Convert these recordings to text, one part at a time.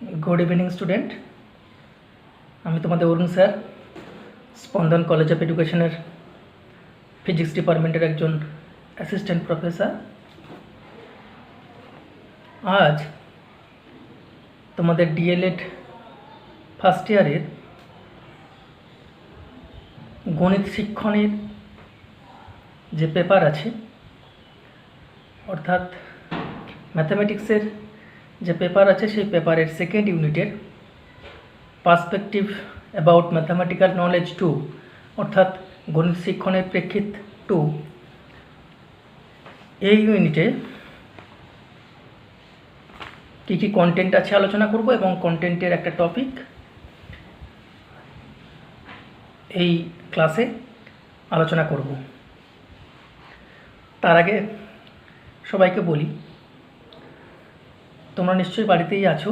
Good evening student. আমি তোমাদের অরুণ sir, স্পন্দন কলেজ অফ এডুকেশনের ফিজিক্স ডিপার্টমেন্টের একজন অ্যাসিস্ট্যান্ট প্রফেসর। আজ তোমাদের ডিএলএড ফার্স্ট ইয়ারের গণিত শিক্ষণের যে পেপার আছে, অর্থাৎ ম্যাথামেটিক্সের যে পেপার আছে, সেই পেপারের সেকেন্ড ইউনিটের পার্সপেক্টিভ অ্যাবাউট ম্যাথামেটিক্যাল নলেজ 2 অর্থাৎ গণিত শিক্ষণের প্রেক্ষিত 2, এই ইউনিটে কী কী কন্টেন্ট আছে আলোচনা করব এবং কন্টেন্টের একটা টপিক এই ক্লাসে আলোচনা করব। তার আগে সবাইকে বলি, তোমরা নিশ্চয়ই বাড়িতেই আছো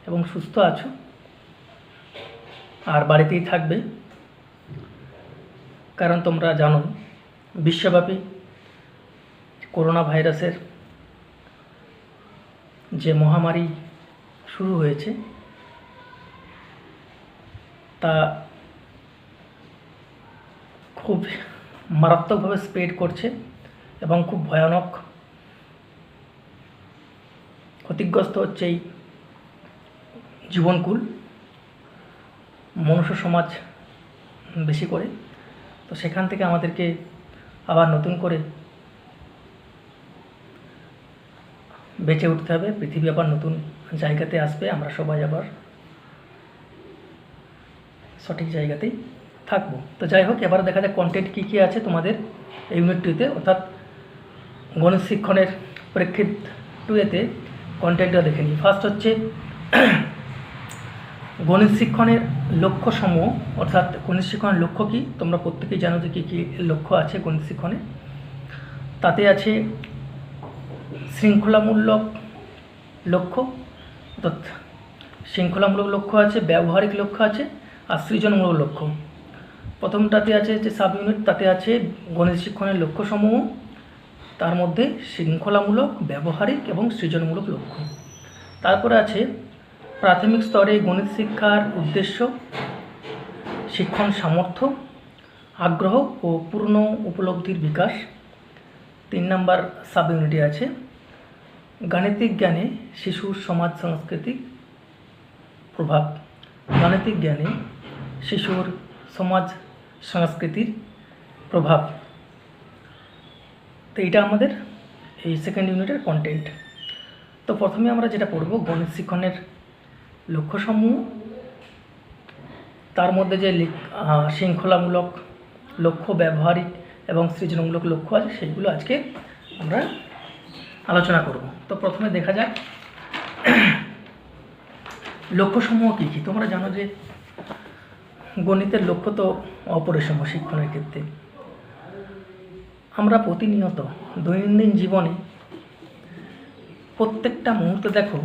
এবং সুস্থ আছো, আর বাড়িতেই থাকবে, কারণ তোমরা জানো বিশ্বব্যাপী করোনা ভাইরাসের যে মহামারী শুরু হয়েছে তা খুব মারাত্মকভাবে স্প্রেড করছে এবং খুব ভয়ানক ক্ষতিগ্রস্ত হচ্ছে এই জীবনকুল মনুষ্য সমাজ বেশি করে। তো সেখান থেকে আমাদেরকে আবার নতুন করে বেঁচে উঠতে হবে, পৃথিবী আবার নতুন জায়গাতে আসবে, আমরা সবাই আবার সঠিক জায়গাতেই থাকবো। তো যাই হোক, এবার দেখা যাক কন্টেন্ট কী কী আছে তোমাদের এই ইউনিট 2-তে, অর্থাৎ গণিত শিক্ষণের প্রেক্ষিত 2-এতে কন্টেন্টটা দেখে নিই। ফার্স্ট হচ্ছে গণিত শিক্ষণের লক্ষ্যসমূহ, অর্থাৎ গণিত শিক্ষণের লক্ষ্য কী। তোমরা প্রত্যেকেই জানো যে কী কী লক্ষ্য আছে গণিত শিক্ষণে। তাতে আছে শৃঙ্খলামূলক লক্ষ্য, অর্থাৎ শৃঙ্খলামূলক লক্ষ্য আছে, ব্যবহারিক লক্ষ্য আছে আর সৃজনমূলক লক্ষ্য। প্রথমটাতে আছে যে সাব ইউনিট, তাতে আছে গণিত শিক্ষণের লক্ষ্যসমূহ, তার মধ্যে শৃঙ্খলামূলক, ব্যবহারিক এবং সৃজনমূলক লক্ষ্য। তারপরে আছে প্রাথমিক স্তরে গণিত শিক্ষার উদ্দেশ্য, শিক্ষণ সামর্থ্য, আগ্রহ ও পূর্ণ উপলব্ধির বিকাশ। 3 নম্বর সাব ইউনিটে আছে গাণিতিক জ্ঞানে শিশুর সমাজ সাংস্কৃতিক প্রভাব, গাণিতিক জ্ঞানে শিশুর সমাজ সংস্কৃতির প্রভাব। তো এটা আমাদের এই সেকেন্ড ইউনিটের কন্টেন্ট। তো প্রথমে আমরা যেটা পড়ব গণিত শিক্ষণের লক্ষ্যসমূহ, তার মধ্যে যে শৃঙ্খলামূলক লক্ষ্য, ব্যবহারিক এবং সৃজনমূলক লক্ষ্য আছে, সেইগুলো আজকে আমরা আলোচনা করব। তো প্রথমে দেখা যাক লক্ষ্যসমূহ কী কী। তোমরা জানো যে গণিতের লক্ষ্য তো অপরিসীম শিক্ষণের ক্ষেত্রে। আমরা প্রতিনিয়ত দৈনন্দিন জীবনে প্রত্যেকটা মুহূর্তে দেখো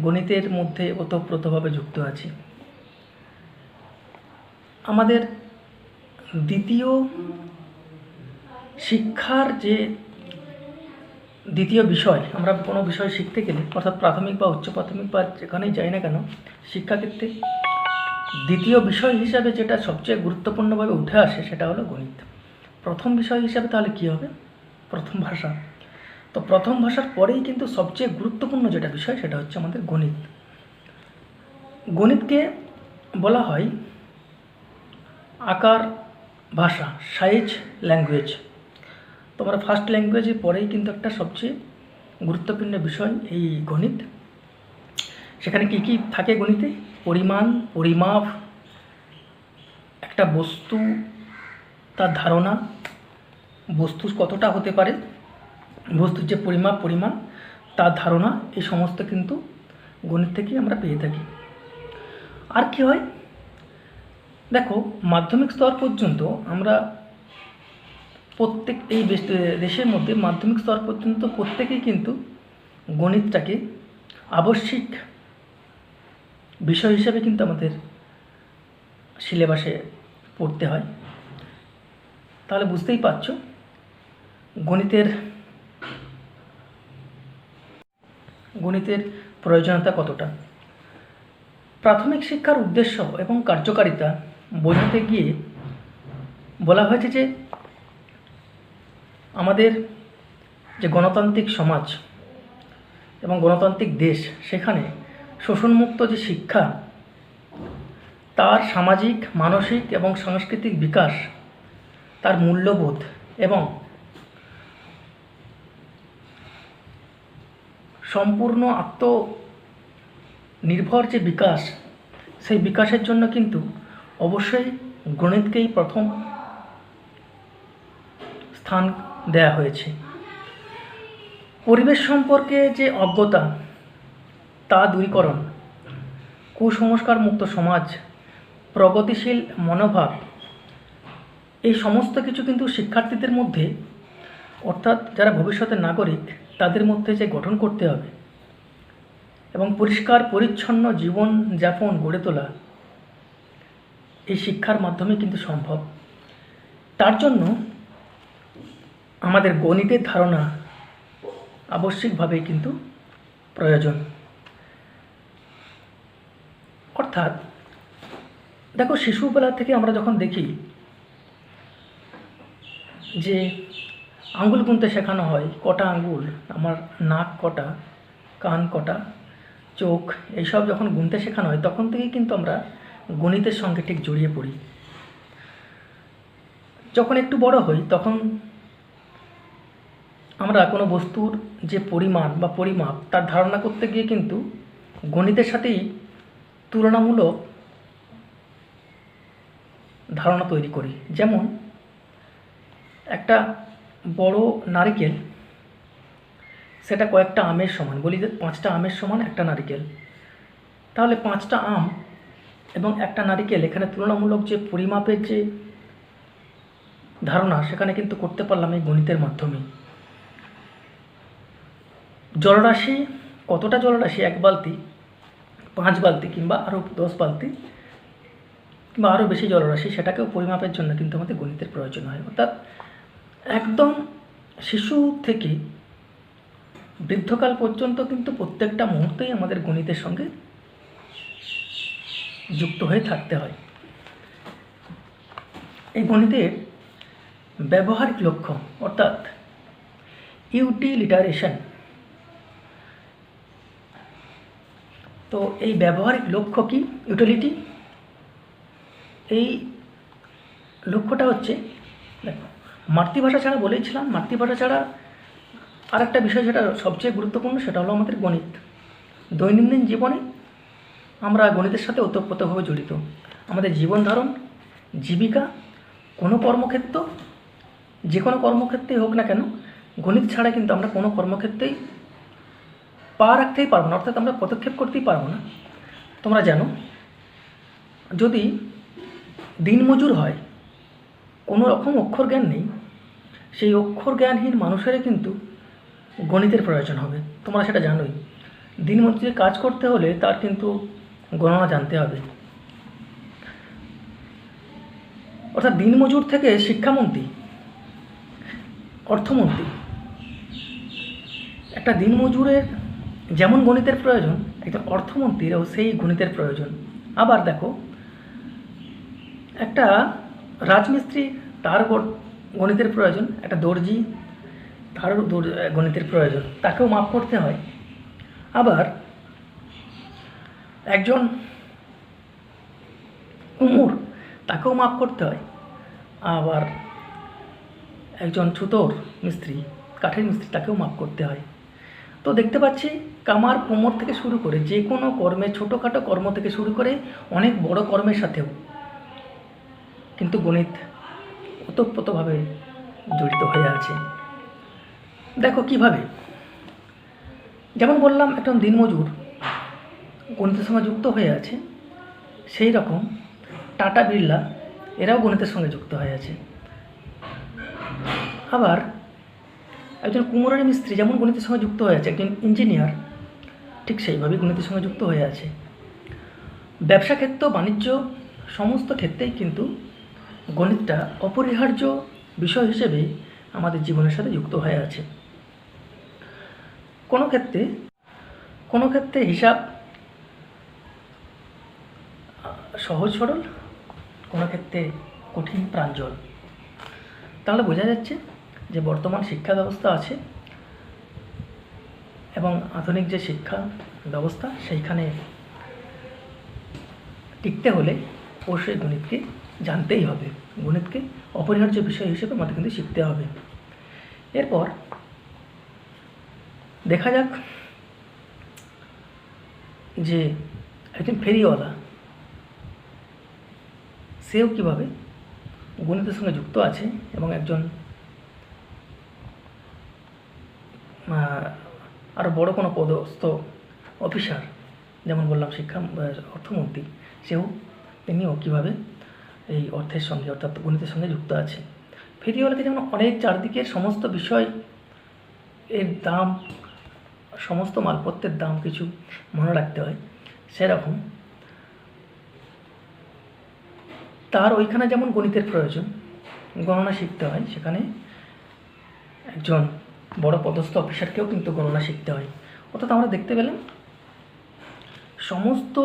গণিতের মধ্যে ওতপ্রোতভাবে যুক্ত আছি। আমাদের দ্বিতীয় শিক্ষার যে দ্বিতীয় বিষয়, আমরা কোনো বিষয় শিখতে গেলে, অর্থাৎ প্রাথমিক বা উচ্চ প্রাথমিক বা যেখানেই যাই না কেন শিক্ষাক্ষেত্রে, দ্বিতীয় বিষয় হিসাবে যেটা সবচেয়ে গুরুত্বপূর্ণভাবে উঠে আসে সেটা হলো গণিত। প্রথম বিষয় হিসাবে তাহলে কী হবে? প্রথম ভাষা। তো প্রথম ভাষার পরেই কিন্তু সবচেয়ে গুরুত্বপূর্ণ যেটা বিষয় সেটা হচ্ছে আমাদের গণিত। গণিতকে বলা হয় আকার ভাষা, সাইজ ল্যাঙ্গুয়েজ। তোমরা ফার্স্ট ল্যাঙ্গুয়েজের পরেই কিন্তু একটা সবচেয়ে গুরুত্বপূর্ণ বিষয় এই গণিত। সেখানে কী কী থাকে গণিতে? পরিমাণ, পরিমাপ, একটা বস্তু তার ধারণা, বস্তু কতটা হতে পারে, বস্তুর যে পরিমাণ তার ধারণা, এই সমস্ত কিন্তু গণিত থেকেই আমরা পেয়ে থাকি। আর কি হয় দেখো, মাধ্যমিক স্তর পর্যন্ত আমরা প্রত্যেক এই দেশের মধ্যে মাধ্যমিক স্তর পর্যন্ত প্রত্যেকেই কিন্তু গণিতটাকে আবশ্যিক বিষয় হিসেবে কিন্তু আমাদের সিলেবাসে পড়তে হয়। তাহলে বুঝতেই পারছো গণিতের গণিতের প্রয়োজনীয়তা কতটা। প্রাথমিক শিক্ষার উদ্দেশ্য এবং কার্যকারিতা বোঝাতে গিয়ে বলা হয়েছে যে আমাদের যে গণতান্ত্রিক সমাজ এবং গণতান্ত্রিক দেশ, সেখানে শোষণমুক্ত যে শিক্ষা, তার সামাজিক, মানসিক এবং সাংস্কৃতিক বিকাশ, তার মূল্যবোধ এবং সম্পূর্ণ আত্মনির্ভর যে বিকাশ, সেই বিকাশের জন্য কিন্তু অবশ্যই গণিতকেই প্রথম স্থান দেয়া হয়েছে। পরিবেশ সম্পর্কে যে অজ্ঞতা, তা দূরীকরণ, কুসংস্কার মুক্ত সমাজ, প্রগতিশীল মনোভাব, এই সমস্ত কিছু কিন্তু শিক্ষার্থীদের মধ্যে, অর্থাৎ যারা ভবিষ্যতের নাগরিক, তাদের মধ্যে যে গঠন করতে হবে এবং পরিষ্কার পরিচ্ছন্ন জীবনযাপন গড়ে তোলা, এই শিক্ষার মাধ্যমে কিন্তু সম্ভব। তার জন্য আমাদের গণিতের ধারণা আবশ্যিকভাবেই কিন্তু প্রয়োজন। অর্থাৎ দেখো, শিশুবেলা থেকে আমরা যখন দেখি যে আঙ্গুল গুনতে শেখানো হয়, কটা আঙ্গুল, আমার নাক কটা, কান কটা, চোখ, এইসব যখন গুনতে শেখানো হয়, তখন থেকেই কিন্তু আমরা গণিতের সঙ্গে ঠিক জড়িয়ে পড়ি। যখন একটু বড় হই, তখন আমরা কোনো বস্তুর যে পরিমাণ বা পরিমাপ, তার ধারণা করতে গিয়ে কিন্তু গণিতের সাথেই তুলনামূলক ধারণা তৈরি করি। যেমন একটা বড় নারকেল, সেটা কয়েকটা আমের সমান, বলি যে 5টা আমের সমান একটা নারকেল। তাহলে 5টা আম এবং একটা নারকেল, এখানে তুলনামূলক যে পরিমাপের যে ধারণা, সেখানে কিন্তু করতে পারলাম এই গণিতের মাধ্যমে। জলরাশি, কতটা জলরাশি, 1 বালতি, 5 বালতি কিংবা আরও 10 বালতি কিংবা আরও বেশি জলরাশি, সেটাকেও পরিমাপের জন্য কিন্তু আমাদের গণিতের প্রয়োজন হয়। অর্থাৎ একদম শিশু থেকে বৃদ্ধকাল পর্যন্ত কিন্তু প্রত্যেকটা মুহূর্তেই আমাদের গণিতের সঙ্গে যুক্ত হয়ে থাকতে হয়। এই গণিতের ব্যবহারিক লক্ষ্য, অর্থাৎ ইউটিলিটারেশন, তো এই ব্যবহারিক লক্ষ্য কি, ইউটিলিটি, এই লক্ষ্যটা হচ্ছে, দেখো, মাতৃভাষা ছাড়া বলেছিলাম, মাতৃভাষা ছাড়া আরেকটা বিষয় যেটা সবচেয়ে গুরুত্বপূর্ণ, সেটা হলো আমাদের গণিত। দৈনন্দিন জীবনে আমরা গণিতের সাথে ওতপ্রোতভাবে জড়িত। আমাদের জীবন ধারণ, জীবিকা, কোনো কর্মক্ষেত্র, যে কোনো কর্মক্ষেত্রেই হোক না কেন, গণিত ছাড়া কিন্তু আমরা কোনো কর্মক্ষেত্রেই পা রাখতেই পারবো না, অর্থাৎ আমরা পদক্ষেপ করতেই পারবো না। তোমরা জানো, যদি দিনমজুর হয়, কোনো রকম অক্ষর জ্ঞান নেই, সেই অক্ষর জ্ঞানহীন মানুষেরই কিন্তু গণিতের প্রয়োজন হবে। তোমরা সেটা জানোই। দিনমজুরে কাজ করতে হলে তার কিন্তু গণনা জানতে হবে। অর্থাৎ দিনমজুর থেকে শিক্ষামন্ত্রী, অর্থমন্ত্রী, একটা দিনমজুরের যেমন গণিতের প্রয়োজন, একজন অর্থমন্ত্রীরও সেই গণিতের প্রয়োজন। আবার দেখো, একটা রাজমিস্ত্রি, তার গণিতের প্রয়োজন, একটা দর্জি, তারও গণিতের প্রয়োজন, তাকেও মাপ করতে হয়। আবার একজন কুমোর, তাকেও মাপ করতে হয়। আবার একজন ছুতোর মিস্ত্রি, কাঠের মিস্ত্রি, তাকেও মাপ করতে হয়। তো দেখতে পাচ্ছি, কামার, কুমোর থেকে শুরু করে যে কোনো কর্মে, ছোটোখাটো কর্ম থেকে শুরু করে অনেক বড় কর্মের সাথেও কিন্তু গণিত ওতপ্রোতভাবে জড়িত হয়ে আছে। দেখো কিভাবে, যেমন বললাম একজন দিনমজুর গণিতের সঙ্গে যুক্ত হয়ে আছে, সেই রকম টাটা, বিড়লা, এরাও গণিতের সঙ্গে যুক্ত হয়ে আছে। আবার একজন কুমোরের মিস্ত্রি যেমন গণিতের সঙ্গে যুক্ত হয়ে আছে, একজন ইঞ্জিনিয়ার ঠিক সেইভাবেই গণিতের সঙ্গে যুক্ত হয়ে আছে। ব্যবসা ক্ষেত্র, বাণিজ্য, সমস্ত ক্ষেত্রেই কিন্তু গণিতটা অপরিহার্য বিষয় হিসেবে আমাদের জীবনের সাথে যুক্ত হয়ে আছে। কোনো ক্ষেত্রে কোনো ক্ষেত্রে হিসাব সহজ সরল, কোনো ক্ষেত্রে কঠিন প্রাঞ্জল। তাহলে বোঝা যাচ্ছে যে বর্তমান শিক্ষা ব্যবস্থা আছে এবং আধুনিক যে শিক্ষা ব্যবস্থা সেইখানে টিকতে হলে অবশ্যই গণিতকে জানতেই হবে, গণিতকে অপরিহার্য বিষয় হিসেবে আমাদের কিন্তু শিখতে হবে। এরপর দেখা যাক যে একজন ফেরিওয়ালা সেও কীভাবে গণিতের সঙ্গে যুক্ত আছে এবং একজন আরও বড় কোনো পদস্থ অফিসার, যেমন বললাম শিক্ষা অর্থমন্ত্রী, তিনিও কীভাবে এই অর্থের সঙ্গে অর্থাৎ গণিতের সঙ্গে যুক্ত আছে। ফেরিওয়ালাকে যেমন অনেক চারদিকের সমস্ত বিষয় এর দাম, সমস্ত মালপত্রের দাম কিছু মনে রাখতে হয়, সেরকম তার ওইখানে যেমন গণিতের প্রয়োজন, গণনা শিখতে হয়, সেখানে একজন বড় পদস্থ অফিসারকেও কিন্তু গণনা শিখতে হয়। অর্থাৎ আমরা দেখতে পেলাম সমস্ত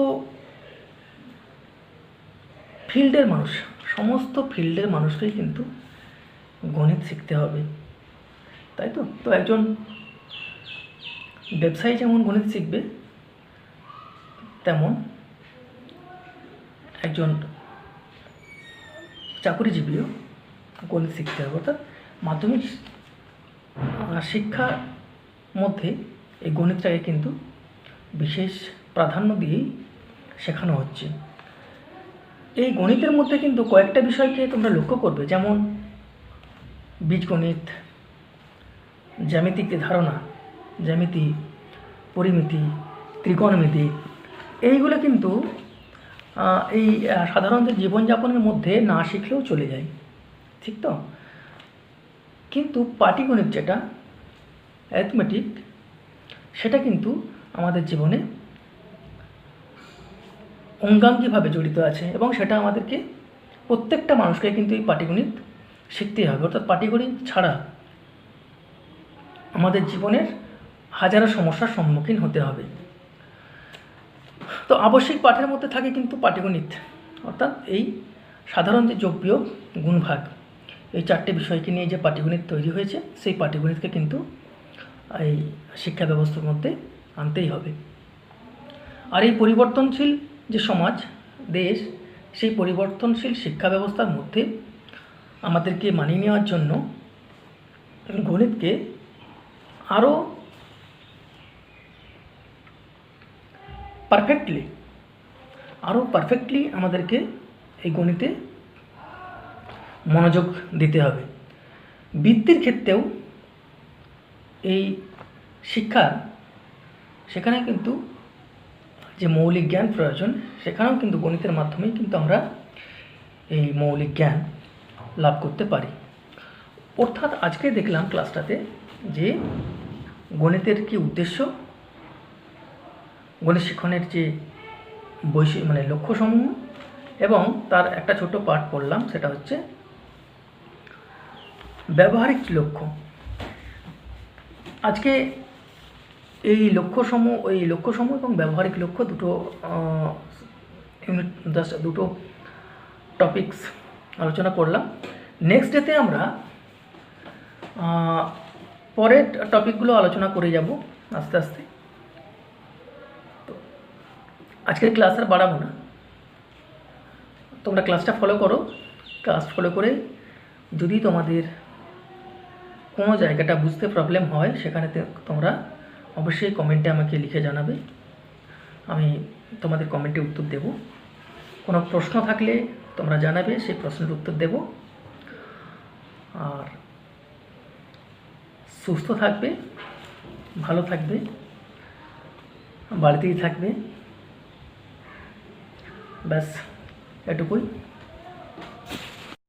ফিল্ডের মানুষকেই কিন্তু গণিত শিখতে হবে, তাই তো? তো একজন ব্যবসায়ী যেমন গণিত শিখবে, তেমন একজন চাকুরিজীবীও গণিত শিখতে হবে। অর্থাৎ মাধ্যমিক শিক্ষার মধ্যে এই গণিতটাকে কিন্তু বিশেষ প্রাধান্য দিয়েই শেখানো হচ্ছে। এই গণিতের মধ্যে কিন্তু কয়েকটা বিষয়কে তোমরা লক্ষ্য করবে, যেমন বীজগণিত, জ্যামিতিক যে ধারণা, জ্যামিতি, পরিমিতি, ত্রিকোণমিতি, এইগুলো কিন্তু এই সাধারণত জীবনযাপনের মধ্যে না শিখলেও চলে যায়, ঠিক তো? কিন্তু পাটিগণিত যেটা অ্যারিথমেটিক, সেটা কিন্তু আমাদের জীবনে অঙ্গাঙ্গিভাবে জড়িত আছে এবং সেটা আমাদেরকে প্রত্যেকটা মানুষকে কিন্তু এই পাটিগণিত শিখতেই হবে। অর্থাৎ পাটিগণিত ছাড়া আমাদের জীবনের হাজারো সমস্যার সম্মুখীন হতে হবে। তো আবশ্যিক পাঠের মধ্যে থাকে কিন্তু পাটিগণিত, অর্থাৎ এই সাধারণ যে যোগ বিয়োগ গুণ ভাগ, এই চারটে বিষয়কে নিয়ে যে পাটিগণিত তৈরি হয়েছে, সেই পাটিগণিতকে কিন্তু এই শিক্ষা ব্যবস্থার মধ্যে আনতেই হবে। আর এই পরিবর্তনশীল যে সমাজ, দেশ, সেই পরিবর্তনশীল শিক্ষা ব্যবস্থার মধ্যে আমাদেরকে মানিয়ে নেওয়ার জন্য গণিতকে আরও পারফেক্টলি আমাদেরকে এই গণিতে মনোযোগ দিতে হবে। বৃত্তির ক্ষেত্রেও এই শিক্ষার সেখানে কিন্তু যে মৌলিক জ্ঞান প্রয়োজন, সেখানেও কিন্তু গণিতের মাধ্যমেই কিন্তু আমরা এই মৌলিক জ্ঞান লাভ করতে পারি। অর্থাৎ আজকে দেখলাম ক্লাসটাতে যে গণিতের কি উদ্দেশ্য, গণিত শিক্ষণের যে লক্ষ্যসমূহ, এবং তার একটা ছোট পাঠ পড়লাম, সেটা হচ্ছে ব্যবহারিক লক্ষ্য। আজকে এই লক্ষ্যসমূহ এবং ব্যবহারিক লক্ষ্য দুটো টপিকস আলোচনা করলাম। নেক্সট ডেতে আমরা পরের টপিকগুলো আলোচনা করে যাব আস্তে আস্তে। তো আজকের ক্লাস আর বাড়াবো না, তোমরা ক্লাসটা ফলো করো। ক্লাস ফলো করে যদি তোমাদের কোনো জায়গাটা বুঝতে প্রবলেম হয়, সেখানে তোমরা অবশ্যই কমেন্টে আমাকে লিখে জানাবে, আমি তোমাদের কমেন্টে উত্তর দেব। কোনো প্রশ্ন থাকলে তোমরা জানাবে, সেই প্রশ্নের উত্তর দেব। আর সুস্থ থাকবে, ভালো থাকবে, বাড়িতেই থাকবে, ব্যাস এটুকুই।